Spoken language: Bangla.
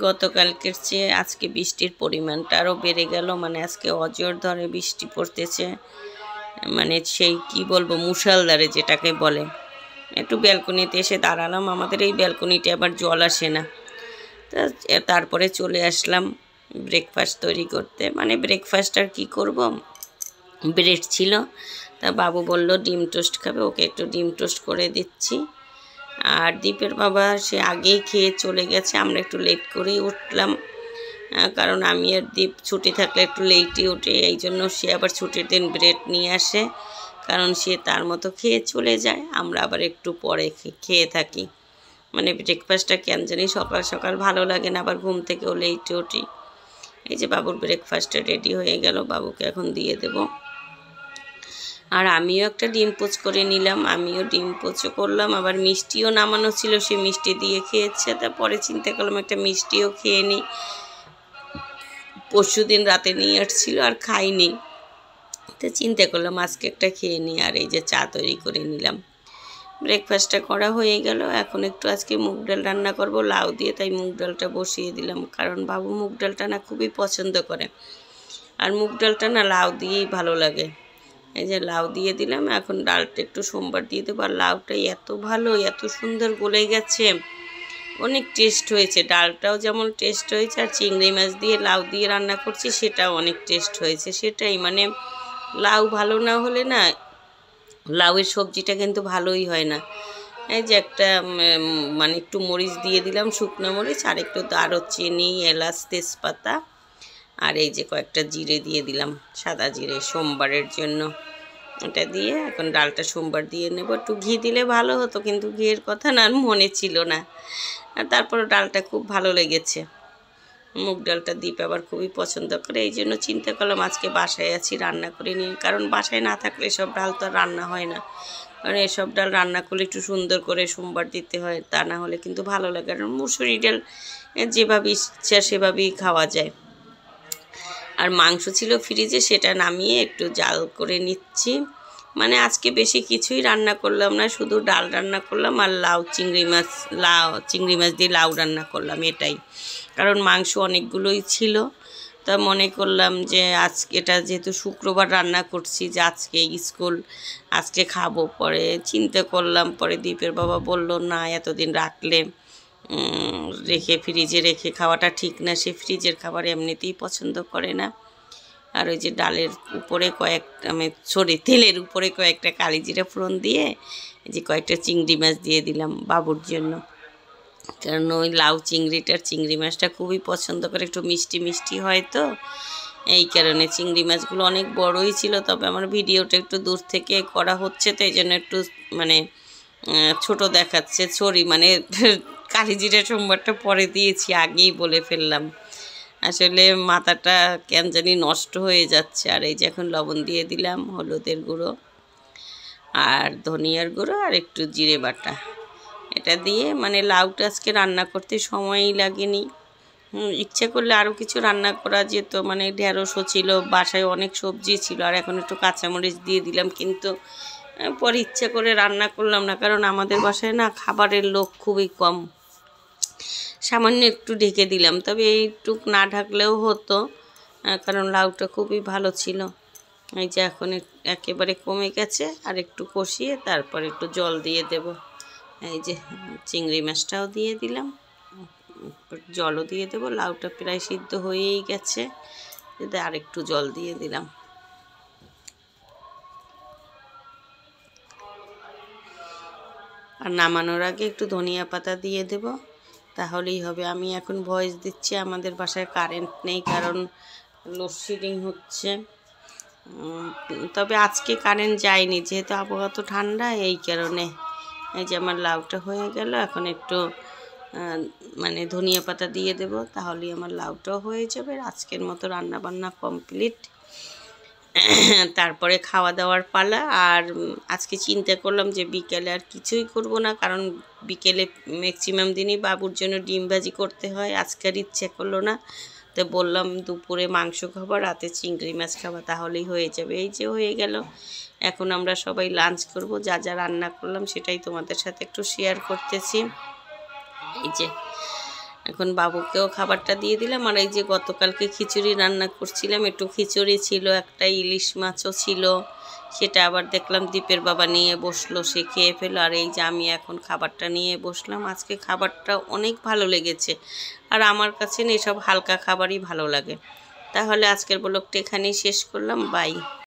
গতকালকের চেয়ে আজকে বৃষ্টির পরিমাণটা আরও বেড়ে গেল, মানে আজকে অজর ধরে বৃষ্টি পড়তেছে, মানে সেই কি বলবো মুষলধারে যেটাকে বলে। একটু ব্যালকনিতে এসে দাঁড়ালাম, আমাদের এই ব্যালকনিতে আবার জল আসে না। তারপরে চলে আসলাম ব্রেকফাস্ট তৈরি করতে। মানে ব্রেকফাস্ট আর কী করব, ব্রেড ছিল, তা বাবু বলল ডিম টোস্ট খাবে, ওকে একটু ডিম টোস্ট করে দিচ্ছি। আর দীপের বাবা সে আগেই খেয়ে চলে গেছে, আমরা একটু লেট করেই উঠলাম, কারণ আমি আর দীপ ছুটি থাকলে একটু লেটই উঠে, এই জন্য সে আবার ছুটির দিন ব্রেড নিয়ে আসে, কারণ সে তার মতো খেয়ে চলে যায়, আমরা আবার একটু পরে খেয়ে থাকি। মানে ব্রেকফাস্টটা কেন জানি সকাল সকাল ভালো লাগে না, আবার ঘুম থেকেও লেটে উঠি। এই যে বাবুর ব্রেকফাস্টটা রেডি হয়ে গেল, বাবুকে এখন দিয়ে দেব। আর আমিও একটা ডিম পোচ করে নিলাম, আমিও ডিম পোচও করলাম, আবার মিষ্টিও নামানো ছিল, সে মিষ্টি দিয়ে খেয়েছে। তারপরে চিন্তা করলাম একটা মিষ্টিও খেয়ে নিই, পরশু দিন রাতে নিয়ে আসছিল আর খাইনি, তো চিন্তা করলাম আজকে একটা খেয়ে নিই। আর এই যে চা তৈরি করে নিলাম, ব্রেকফাস্টটা করা হয়ে গেল। এখন একটু আজকে মুগ ডাল রান্না করব লাউ দিয়ে, তাই মুগ ডালটা বসিয়ে দিলাম, কারণ বাবু মুগ ডালটা না খুবই পছন্দ করে, আর মুগ ডালটা না লাউ দিয়েই ভালো লাগে। এই যে লাউ দিয়ে দিলাম, এখন ডালটা একটু সোমবার দিয়ে দেবো। আর লাউটা এত ভালো, এত সুন্দর গলে গেছে, অনেক টেস্ট হয়েছে, ডালটাও যেমন টেস্ট হয়েছে, আর চিংড়ি মাছ দিয়ে লাউ দিয়ে রান্না করছি সেটাও অনেক টেস্ট হয়েছে। সেটাই মানে লাউ ভালো না হলে না লাউয়ের সবজিটা কিন্তু ভালোই হয় না। এই যে একটা মানে একটু মরিচ দিয়ে দিলাম, শুকনো মরিচ, আর একটু দারুচিনি, এলাচ, তেজপাতা, আর এই যে কয়েকটা জিরে দিয়ে দিলাম, সাদা জিরে সোমবারের জন্য। এটা দিয়ে এখন ডালটা সোমবার দিয়ে নেব। একটু ঘি দিলে ভালো হতো, কিন্তু ঘিয়ের কথা না আর মনে ছিল না। আর তারপর ডালটা খুব ভালো লেগেছে, মুগ ডালটা দীপ আবার খুবই পছন্দ করে, এই জন্য চিন্তা করলাম আজকে বাসায় আছি রান্না করে নিই, কারণ বাসায় না থাকলে এসব ডাল তো আর রান্না হয় না, কারণ এসব ডাল রান্না করলে একটু সুন্দর করে সোমবার দিতে হয়, তা না হলে কিন্তু ভালো লাগে। কারণ মুসুরি ডাল যেভাবে ইচ্ছা সেভাবেই খাওয়া যায়। আর মাংস ছিল ফ্রিজে, সেটা নামিয়ে একটু জাল করে নিচ্ছি। মানে আজকে বেশি কিছুই রান্না করলাম না, শুধু ডাল রান্না করলাম আর চিংড়ি মাছ দিয়ে লাউ রান্না করলাম, এটাই। কারণ মাংস অনেকগুলোই ছিল, তা মনে করলাম যে আজকে এটা যেহেতু শুক্রবার রান্না করছি, যে আজকে স্কুল আজকে খাবো, পরে চিন্তা করলাম, পরে দীপের বাবা বলল না এতদিন রাখলে রেখে ফ্রিজে রেখে খাওয়াটা ঠিক না, সে ফ্রিজের খাবার এমনিতেই পছন্দ করে না। আর ওই যে ডালের উপরে তেলের উপরে কয়েকটা কালিজিরা ফোড়ন দিয়ে যে কয়েকটা চিংড়ি মাছ দিয়ে দিলাম বাবুর জন্য, কারণ ওই লাউ চিংড়ি মাছটা খুবই পছন্দ করে, একটু মিষ্টি মিষ্টি হয় তো, এই কারণে। চিংড়ি মাছগুলো অনেক বড়ই ছিল, তবে আমার ভিডিওটা একটু দূর থেকে করা হচ্ছে, তো এই জন্য একটু মানে ছোট দেখাচ্ছে, মানে কালিজিরা সোমবারটা পরে দিয়েছি, আগেই বলে ফেললাম, আসলে মাথাটা কেন জানি নষ্ট হয়ে যাচ্ছে। আর এই যে এখন লবণ দিয়ে দিলাম, হলুদের গুঁড়ো আর ধনিয়ার গুঁড়ো আর একটু জিরে বাটা, এটা দিয়ে মানে লাউটা আজকে রান্না করতে সময়ই লাগেনি। ইচ্ছে করলে আরও কিছু রান্না করা যেত, মানে ঢেঁড়সও ছিল, বাসায় অনেক সবজি ছিল, আর এখন একটু কাঁচামরিচ দিয়ে দিলাম, কিন্তু পরে ইচ্ছে করে রান্না করলাম না, কারণ আমাদের বাসায় না খাবারের লোক খুবই কম, সামান্য একটু ঢেকে দিলাম, তবে এইটুক না ঢাকলেও হতো, কারণ লাউটা খুবই ভালো ছিল। এই যে এখন একেবারে কমে গেছে, আর একটু কষিয়ে তারপর একটু জল দিয়ে দেব। এই যে চিংড়ি মাছটাও দিয়ে দিলাম, জলও দিয়ে দেব, লাউটা প্রায় সিদ্ধ হয়েই গেছে, আর একটু জল দিয়ে দিলাম। আর নামানোর আগে একটু ধনিয়া পাতা দিয়ে দেব, তাহলেই হবে। আমি এখন ভয়েস দিচ্ছি, আমাদের বাসায় কারেন্ট নেই, কারণ লোডশেডিং হচ্ছে, তবে আজকে কারেন্ট যায়নি, যেহেতু আবহাওয়া তো ঠান্ডা, এই কারণে। এই যে আমার লাউটা হয়ে গেল, এখন একটু মানে ধনিয়া পাতা দিয়ে দেব, তাহলেই আমার লাউটাও হয়ে যাবে। আজকের মতো রান্নাবান্না কমপ্লিট, তারপরে খাওয়া দাওয়ার পালা। আর আজকে চিন্তা করলাম যে বিকেলে আর কিছুই করব না, কারণ বিকেলে ম্যাক্সিমাম দিনই বাবুর জন্য ডিম ভাজি করতে হয়, আজকে আর ইচ্ছে করলো না, তো বললাম দুপুরে মাংস খাবার, রাতে চিংড়ি মাছ খাবার, তাহলেই হয়ে যাবে। এই যে হয়ে গেল, এখন আমরা সবাই লাঞ্চ করব, যা যা রান্না করলাম সেটাই তোমাদের সাথে একটু শেয়ার করতেছি। এই যে এখন বাবুকেও খাবারটা দিয়ে দিলাম। আর এই যে গতকালকে খিচুড়ি রান্না করছিলাম, একটু খিচুড়ি ছিল, একটা ইলিশ মাছও ছিল, সেটা আবার দেখলাম দীপের বাবা নিয়ে বসলো, সে খেয়ে ফেলো। আর এই যে আমি এখন খাবারটা নিয়ে বসলাম। আজকে খাবারটা অনেক ভালো লেগেছে, আর আমার কাছে না এসব হালকা খাবারই ভালো লাগে। তাহলে আজকের ব্লগটা এখানেই শেষ করলাম, বাই।